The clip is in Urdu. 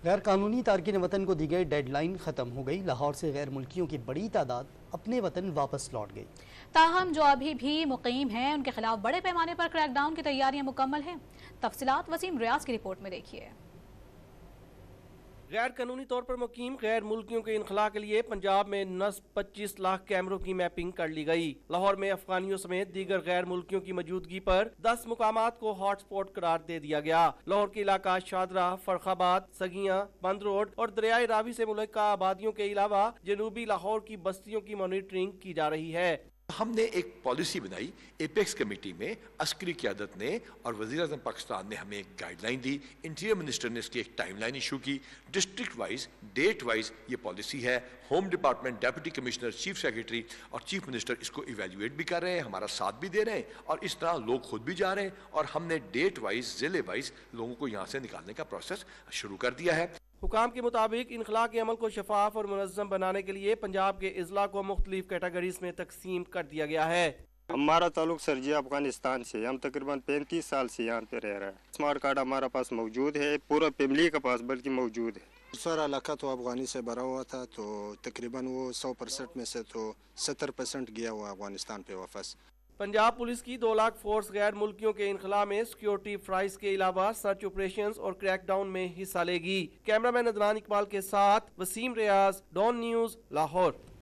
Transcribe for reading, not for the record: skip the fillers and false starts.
غیر قانونی تارکین وطن کو دی گئی ڈیڈ لائن ختم ہو گئی۔ لاہور سے غیر ملکیوں کی بڑی تعداد اپنے وطن واپس لوٹ گئی۔ تاہم جو ابھی بھی مقیم ہیں ان کے خلاف بڑے پیمانے پر کریک ڈاؤن کی تیاریاں مکمل ہیں۔ تفصیلات وسیم ریاض کی رپورٹ میں دیکھیے۔ غیر قانونی طور پر مقیم غیر ملکیوں کے انخلاء کے لیے پنجاب میں نصب 25 لاکھ کیمروں کی میپنگ کر لی گئی۔ لاہور میں افغانیوں سمیت دیگر غیر ملکیوں کی موجودگی پر 10 مقامات کو ہاٹ سپاٹ قرار دے دیا گیا۔ لاہور کے علاقہ شادرہ، فرخ آباد، سگیاں، بند روڈ اور دریائے راوی سے ملحقہ آبادیوں کے علاوہ جنوبی لاہور کی بستیوں کی مانیٹرنگ کی جا رہی ہے۔ ہم نے ایک پالیسی بنائی ایپیکس کمیٹی میں، عسکری قیادت نے اور وزیر اعظم پاکستان نے ہمیں ایک گائیڈ لائن دی، انٹیریئر منسٹر نے اس کی ایک ٹائم لائن ایشو کی، ڈسٹرکٹ وائز ڈیٹ وائز یہ پالیسی ہے۔ Home department, deputy commissioner, chief secretary اور چیف منسٹر اس کو ایویلیویٹ بھی کر رہے ہیں، ہمارا ساتھ بھی دے رہے ہیں، اور اس طرح لوگ خود بھی جا رہے ہیں، اور ہم نے ڈیٹ وائز ضلع وائز لوگوں کو یہاں سے نکالنے کا پروسیس شروع کر دیا ہے۔ حکام کے مطابق انخلاء کے عمل کو شفاف اور منظم بنانے کے لیے پنجاب کے اضلاع کو مختلف کیٹیگریز میں تقسیم کر دیا گیا ہے۔ ہمارا تعلق سرجی افغانستان سے، ہم تقریباً 35 سال سے یہاں پہ رہ رہے ہیں۔ اسمارٹ کارڈ ہمارا پاس موجود ہے، پورا فیملی کے پاس بلکہ موجود ہے۔ سارا علاقہ تو افغانی سے بھرا ہوا تھا، تو تقریباً وہ 100% میں سے تو 70% گیا ہوا افغانستان پہ واپس۔ پنجاب پولیس کی 2 لاکھ فورس غیر ملکیوں کے انخلاء میں سیکیورٹی فرائض کے علاوہ سرچ آپریشنز اور کریک ڈاؤن میں حصہ لے گی۔ کیمرہ مین عدنان اقبال کے ساتھ وسیم ریاض، ڈان نیوز، لاہور۔